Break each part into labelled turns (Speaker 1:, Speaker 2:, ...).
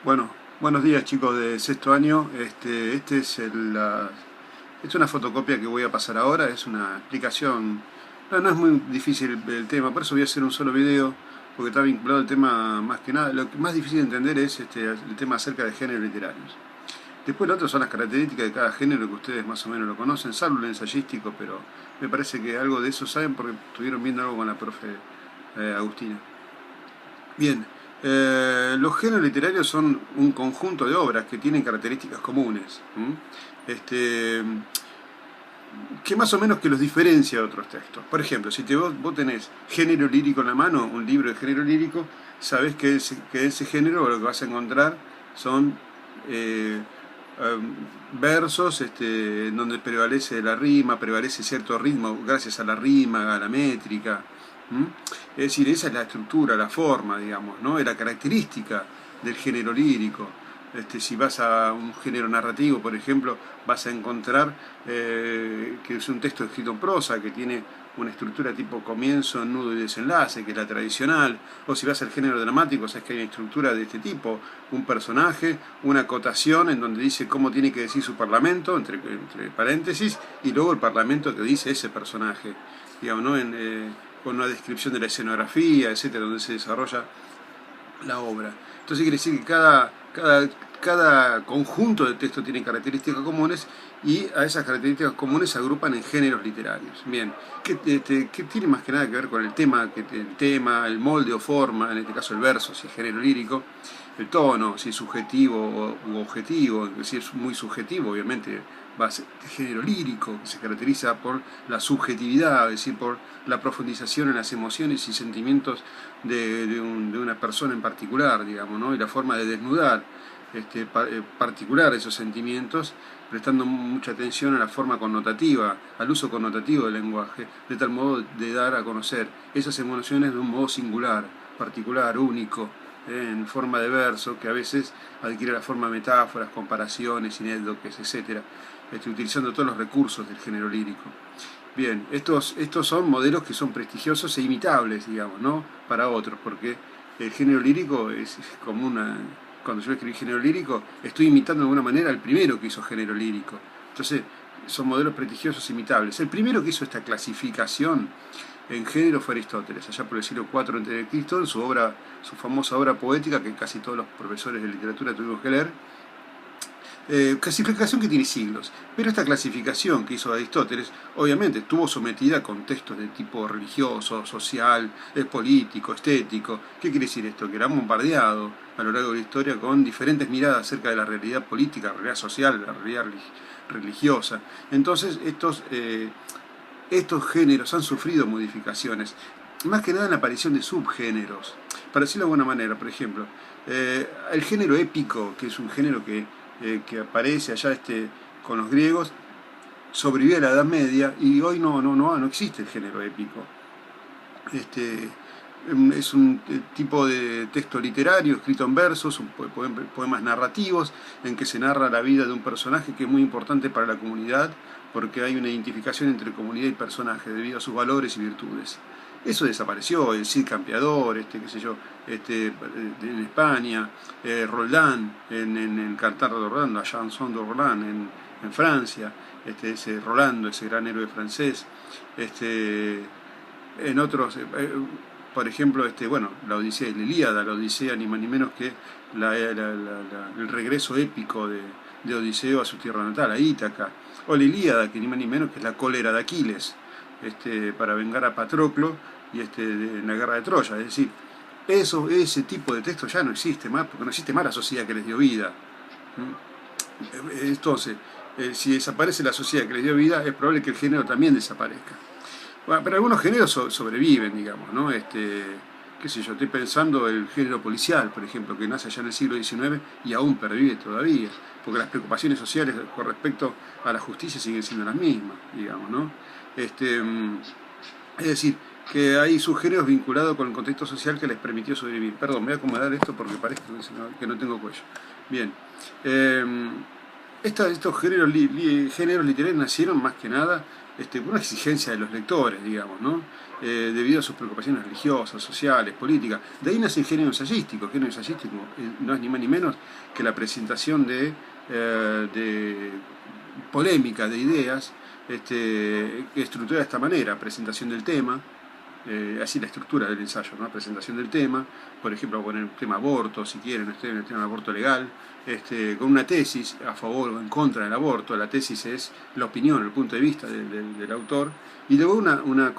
Speaker 1: Bueno, buenos días chicos de sexto año. Es una fotocopia que voy a pasar ahora, es una explicación. No es muy difícil el tema, por eso voy a hacer un solo video, porque está vinculado al tema más que nada. Lo que más difícil de entender es el tema acerca de géneros literarios. Después lo otro son las características de cada género que ustedes más o menos lo conocen, salvo el ensayístico, pero me parece que algo de eso saben porque estuvieron viendo algo con la profe Agustina. Bien, los géneros literarios son un conjunto de obras que tienen características comunes, ¿m? este, que más o menos que los diferencia de otros textos. Por ejemplo, si vos tenés género lírico en la mano, un libro de género lírico, sabés que ese género lo que vas a encontrar son eh, versos en donde prevalece la rima, prevalece cierto ritmo gracias a la rima, a la métrica. ¿Mm? Es decir, esa es la estructura, la forma, digamos, ¿no? Es la característica del género lírico. Si vas a un género narrativo, por ejemplo, vas a encontrar que es un texto escrito en prosa, que tiene una estructura tipo comienzo, nudo y desenlace, que es la tradicional. O si vas al género dramático, sabes que hay una estructura de este tipo, un personaje, una acotación en donde dice cómo tiene que decir su parlamento, entre paréntesis, y luego el parlamento que dice ese personaje, digamos, ¿no? Con una descripción de la escenografía, etcétera, donde se desarrolla la obra. Entonces quiere decir que cada conjunto de texto tiene características comunes y a esas características comunes se agrupan en géneros literarios. Bien, ¿qué tiene más que nada que ver con el tema, el molde o forma, en este caso el verso, si es género lírico, el tono, si es subjetivo u objetivo, si es muy subjetivo, obviamente va a ser género lírico, que se caracteriza por la subjetividad, es decir, por la profundización en las emociones y sentimientos de una persona en particular, digamos, ¿no? Y la forma de desnudar particular esos sentimientos, prestando mucha atención a la forma connotativa, al uso connotativo del lenguaje, de tal modo de dar a conocer esas emociones de un modo singular, particular, único, en forma de verso, que a veces adquiere la forma de metáforas, comparaciones, inéditos, etc., utilizando todos los recursos del género lírico. Bien, estos son modelos que son prestigiosos e imitables, digamos, ¿no? Para otros, porque el género lírico es como una... Cuando yo escribí género lírico, estoy imitando de alguna manera al primero que hizo género lírico. Entonces, son modelos prestigiosos e imitables. El primero que hizo esta clasificación en género fue Aristóteles, allá por el siglo IV a.C., en su famosa obra poética, que casi todos los profesores de literatura tuvimos que leer. Clasificación que tiene siglos, pero esta clasificación que hizo Aristóteles obviamente estuvo sometida a contextos de tipo religioso, social, político, estético. ¿Qué quiere decir esto? Que era bombardeado a lo largo de la historia con diferentes miradas acerca de la realidad política, la realidad social, la realidad religiosa. Entonces estos géneros han sufrido modificaciones, más que nada en la aparición de subgéneros. Para decirlo de alguna manera, por ejemplo, el género épico, que es un género que aparece allá con los griegos, sobrevivió a la Edad Media y hoy no existe el género épico. Es un tipo de texto literario escrito en versos, poemas narrativos en que se narra la vida de un personaje que es muy importante para la comunidad porque hay una identificación entre comunidad y personaje debido a sus valores y virtudes. Eso desapareció, el Cid Campeador, qué sé yo, en España, Roldán, en el Cantar de Roland, la Chanson de Roland en Francia, ese Rolando, ese gran héroe francés, en otros, por ejemplo, la Odisea y la Ilíada, la Odisea ni más ni menos que el regreso épico de Odiseo a su tierra natal, a Ítaca, o la Ilíada, que ni más ni menos que es la cólera de Aquiles, para vengar a Patroclo y en la guerra de Troya. Es decir, ese tipo de texto ya no existe más, porque no existe más la sociedad que les dio vida. Entonces, si desaparece la sociedad que les dio vida, es probable que el género también desaparezca. Bueno, pero algunos géneros sobreviven, digamos, ¿no? Qué sé yo, estoy pensando el género policial, por ejemplo, que nace allá en el siglo XIX y aún pervive todavía, porque las preocupaciones sociales con respecto a la justicia siguen siendo las mismas, digamos, ¿no? Es decir, que hay subgéneros vinculados con el contexto social que les permitió sobrevivir. Perdón, voy a acomodar esto porque parece que no tengo cuello. Bien. estos géneros literarios nacieron más que nada por una exigencia de los lectores, digamos, ¿no? Debido a sus preocupaciones religiosas, sociales, políticas. De ahí nace el género ensayístico. El género ensayístico no es ni más ni menos que la presentación de polémica, de ideas, estructurada de esta manera: presentación del tema, así la estructura del ensayo, ¿no? Presentación del tema, por ejemplo, poner el tema aborto, si quieren, el tema del aborto legal, con una tesis a favor o en contra del aborto. La tesis es la opinión, el punto de vista del autor, y luego una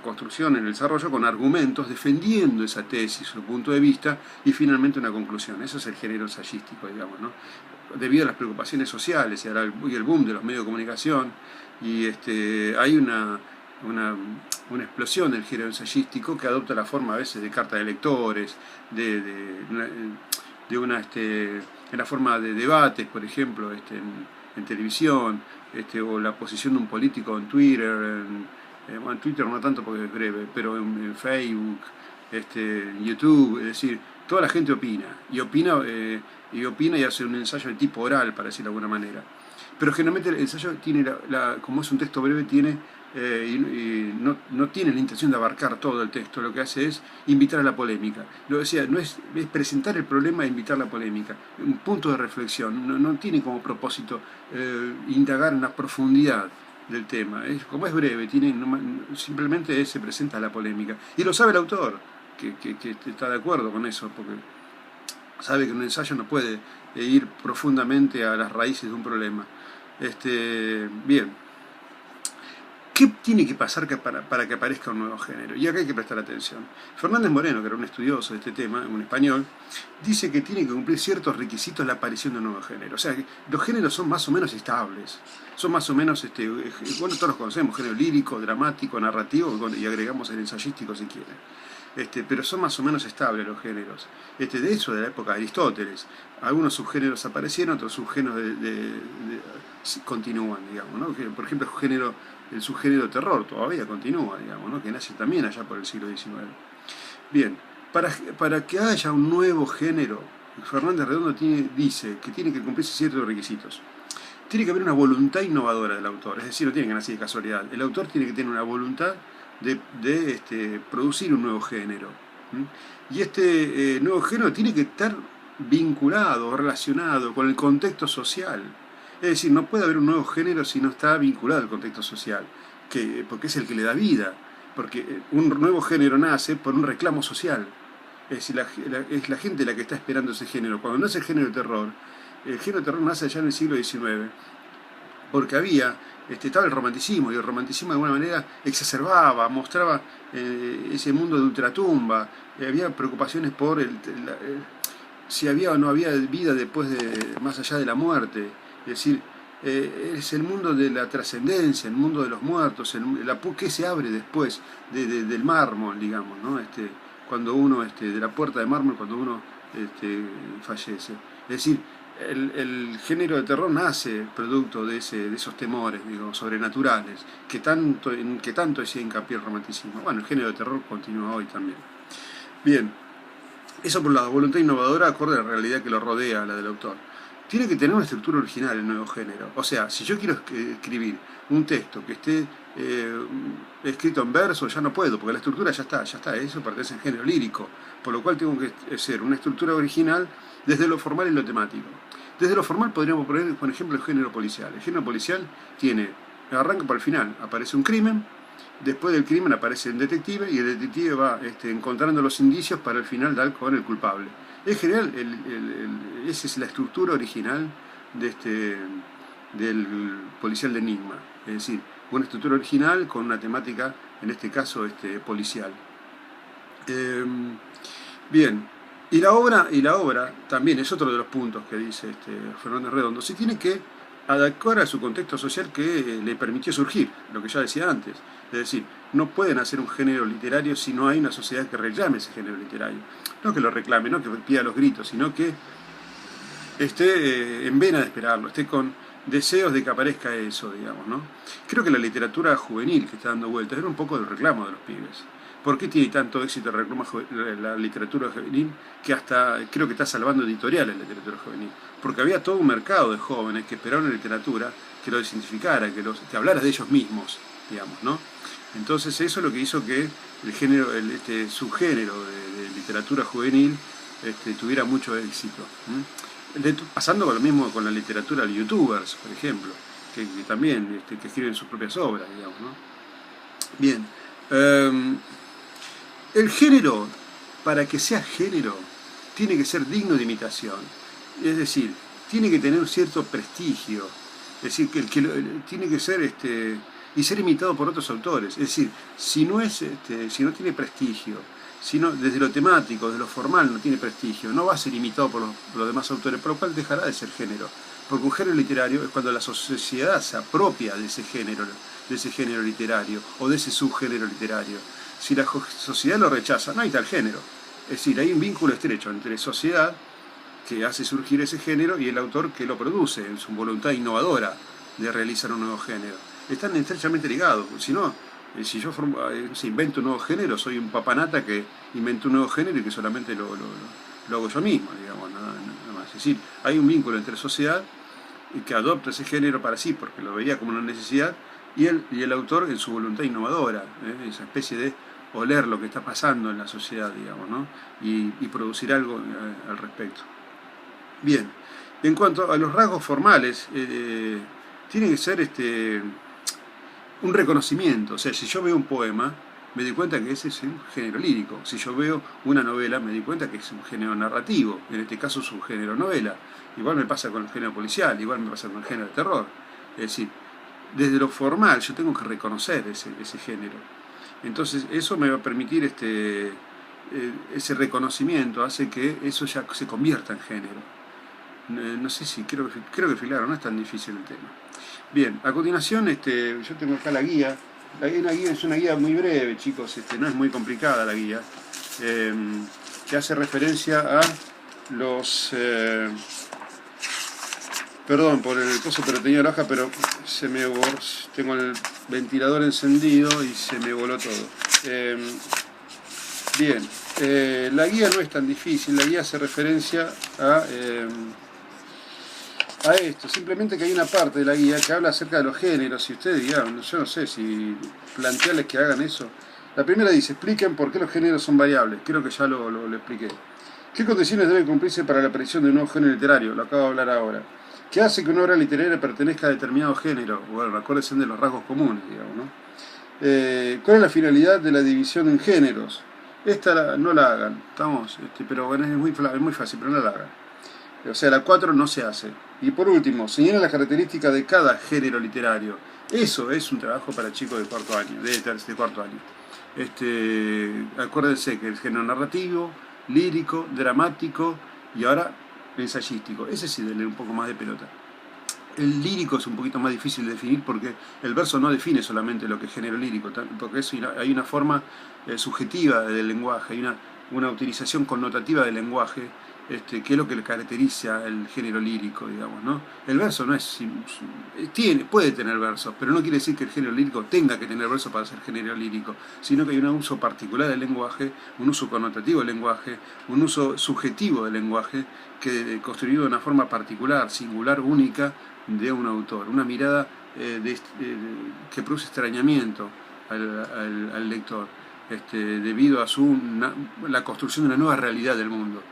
Speaker 1: construcción en el desarrollo con argumentos defendiendo esa tesis, su punto de vista, y finalmente una conclusión. Eso es el género ensayístico, digamos, ¿no? Debido a las preocupaciones sociales y el boom de los medios de comunicación, y hay una explosión del género ensayístico que adopta la forma a veces de carta de lectores, en la forma de debates, por ejemplo, en televisión, o la posición de un político en Twitter, en Twitter no tanto porque es breve, pero en Facebook, en YouTube. Es decir, toda la gente opina y hace un ensayo de tipo oral, para decirlo de alguna manera. Pero generalmente el ensayo tiene, como es un texto breve, no tiene la intención de abarcar todo el texto. Lo que hace es invitar a la polémica. Lo decía, es presentar el problema e invitar a la polémica, un punto de reflexión. No tiene como propósito indagar en la profundidad del tema. Como es breve, simplemente se presenta la polémica. Y lo sabe el autor, que está de acuerdo con eso, porque sabe que un ensayo no puede ir profundamente a las raíces de un problema. Bien. ¿Qué tiene que pasar para que aparezca un nuevo género? Y acá hay que prestar atención. Fernández Moreno, que era un estudioso de este tema, un español, dice que tiene que cumplir ciertos requisitos la aparición de un nuevo género. O sea, que los géneros son más o menos estables. Son más o menos, bueno, todos los conocemos: género lírico, dramático, narrativo, y agregamos el ensayístico si quieren. Pero son más o menos estables los géneros. De eso, de la época de Aristóteles. Algunos subgéneros aparecieron, otros subgéneros continúan, digamos, ¿no? Por ejemplo, el subgénero terror todavía continúa, digamos, ¿no? Que nace también allá por el siglo XIX. Bien, para que haya un nuevo género, Fernández Redondo dice que tiene que cumplirse ciertos requisitos. Tiene que haber una voluntad innovadora del autor, es decir, no tiene que nacer de casualidad. El autor tiene que tener una voluntad de producir un nuevo género. Y nuevo género tiene que estar vinculado, relacionado con el contexto social. Es decir, no puede haber un nuevo género si no está vinculado al contexto social, porque es el que le da vida. Porque un nuevo género nace por un reclamo social. Es decir, es la gente la que está esperando ese género. Cuando nace el género de terror nace allá en el siglo XIX, porque estaba el romanticismo, y el romanticismo de alguna manera exacerbaba, mostraba ese mundo de ultratumba. Había preocupaciones por si había o no había vida más allá de la muerte. Es decir, es el mundo de la trascendencia, el mundo de los muertos, ¿qué se abre después del mármol, digamos, ¿no? Cuando uno, de la puerta de mármol, cuando uno fallece. Es decir, el género de terror nace producto de esos temores, digo, sobrenaturales, en que tanto hacía hincapié el romanticismo. Bueno, el género de terror continúa hoy también. Bien, eso por un lado, voluntad innovadora acorde a la realidad que lo rodea, la del autor. Tiene que tener una estructura original el nuevo género. O sea, si yo quiero escribir un texto que esté escrito en verso, ya no puedo, porque la estructura ya está, eso pertenece al género lírico, por lo cual tengo que ser una estructura original desde lo formal y lo temático. Desde lo formal podríamos poner, por ejemplo, el género policial. El género policial arranca por el final, aparece un crimen, después del crimen aparece el detective, y el detective va encontrando los indicios para al final dar con el culpable. En general, esa es la estructura original del policial de enigma. Es decir, una estructura original con una temática, en este caso, policial. Bien, y la obra también es otro de los puntos que dice Fernández Redondo. Se tiene que adecuar a su contexto social que le permitió surgir, lo que ya decía antes. Es decir, no pueden hacer un género literario si no hay una sociedad que reclame ese género literario. No que lo reclame, no que pida los gritos, sino que esté en vena de esperarlo, esté con deseos de que aparezca eso, digamos, ¿no? Creo que la literatura juvenil que está dando vueltas era un poco del reclamo de los pibes. ¿Por qué tiene tanto éxito la literatura juvenil que hasta creo que está salvando editoriales la literatura juvenil? Porque había todo un mercado de jóvenes que esperaban una literatura que lo desidentificara, que hablara de ellos mismos, digamos, ¿no? Entonces eso es lo que hizo que el género, este subgénero de literatura juvenil tuviera mucho éxito. Pasando con lo mismo con la literatura de youtubers, por ejemplo, que también que escriben sus propias obras, digamos, ¿no? Bien. El género, para que sea género, tiene que ser digno de imitación. Es decir, tiene que tener un cierto prestigio. Es decir, tiene que ser y ser imitado por otros autores. Es decir, si no tiene prestigio, desde lo temático, desde lo formal no tiene prestigio, no va a ser imitado por los demás autores, por lo cual dejará de ser género. Porque un género literario es cuando la sociedad se apropia de ese género literario o de ese subgénero literario. Si la sociedad lo rechaza, no hay tal género. Es decir, hay un vínculo estrecho entre sociedad, que hace surgir ese género, y el autor que lo produce, en su voluntad innovadora de realizar un nuevo género. Están estrechamente ligados. Si no, si yo invento un nuevo género, soy un papanata que invento un nuevo género y que solamente lo hago yo mismo, digamos, nada más. Es decir, hay un vínculo entre sociedad que adopta ese género para sí, porque lo veía como una necesidad, y el autor en su voluntad innovadora, esa especie de oler lo que está pasando en la sociedad, digamos, ¿no? y producir algo al respecto. Bien, en cuanto a los rasgos formales, tiene que ser un reconocimiento. O sea, si yo veo un poema, me doy cuenta que ese es un género lírico. Si yo veo una novela, me doy cuenta que es un género narrativo. En este caso es un género novela. Igual me pasa con el género policial, igual me pasa con el género de terror. Es decir, desde lo formal yo tengo que reconocer ese género. Entonces eso me va a permitir ese reconocimiento, hace que eso ya se convierta en género. No sé si, creo que claro, no es tan difícil el tema. Bien, a continuación yo tengo acá la guía. Es una guía muy breve, chicos, no es muy complicada la guía, que hace referencia a los... perdón por el coso, pero tenía la hoja, pero tengo el ventilador encendido y se me voló todo. Bien, la guía no es tan difícil, la guía hace referencia a esto, simplemente que hay una parte de la guía que habla acerca de los géneros, y ustedes digan, yo no sé si plantearles que hagan eso. La primera dice, expliquen por qué los géneros son variables, creo que ya lo expliqué. ¿Qué condiciones deben cumplirse para la aparición de un nuevo género literario? Lo acabo de hablar ahora. ¿Qué hace que una obra literaria pertenezca a determinado género? Bueno, acuérdense de los rasgos comunes, digamos, ¿no? ¿Cuál es la finalidad de la división en géneros? Esta no la hagan, pero bueno, es muy fácil, pero no la hagan. O sea, la 4 no se hace. Y por último, señala las características de cada género literario. Eso es un trabajo para chicos de cuarto año, de cuarto año. Acuérdense que el género narrativo, lírico, dramático y ahora ensayístico. Ese sí, denle un poco más de pelota. El lírico es un poquito más difícil de definir porque el verso no define solamente lo que es género lírico, porque hay una forma subjetiva del lenguaje, hay una utilización connotativa del lenguaje, que es lo que le caracteriza el género lírico, digamos, ¿no? El verso no puede tener versos, pero no quiere decir que el género lírico tenga que tener versos para ser género lírico, sino que hay un uso particular del lenguaje, un uso connotativo del lenguaje, un uso subjetivo del lenguaje, construido de una forma particular, singular, única, de un autor, una mirada que produce extrañamiento al lector, debido a la construcción de una nueva realidad del mundo.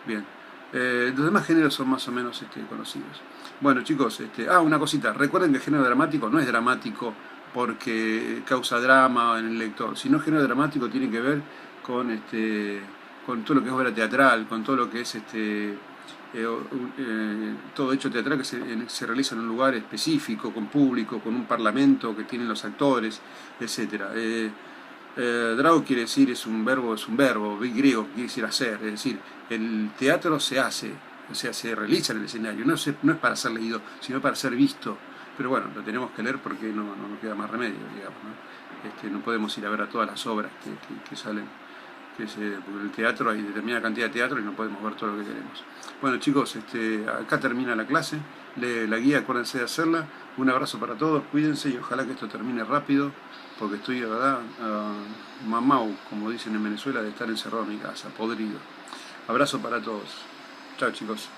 Speaker 1: Bien, los demás géneros son más o menos conocidos. Bueno, chicos, una cosita, recuerden que el género dramático no es dramático porque causa drama en el lector, sino el género dramático tiene que ver con todo lo que es obra teatral, con todo lo que es todo hecho teatral que se realiza en un lugar específico, con público, con un parlamento que tienen los actores, etc. Drago quiere decir, es un verbo griego, quiere decir hacer, es decir, el teatro se hace, o sea, se realiza en el escenario, no es para ser leído, sino para ser visto. Pero bueno, lo tenemos que leer porque no nos queda más remedio, digamos, ¿no? No podemos ir a ver a todas las obras que salen porque el teatro, hay determinada cantidad de teatro y no podemos ver todo lo que queremos. Bueno chicos, acá termina la clase, la guía, acuérdense de hacerla. Un abrazo para todos, cuídense y ojalá que esto termine rápido, porque estoy, la verdad, mamau, como dicen en Venezuela, de estar encerrado en mi casa, podrido. Abrazo para todos. Chao chicos.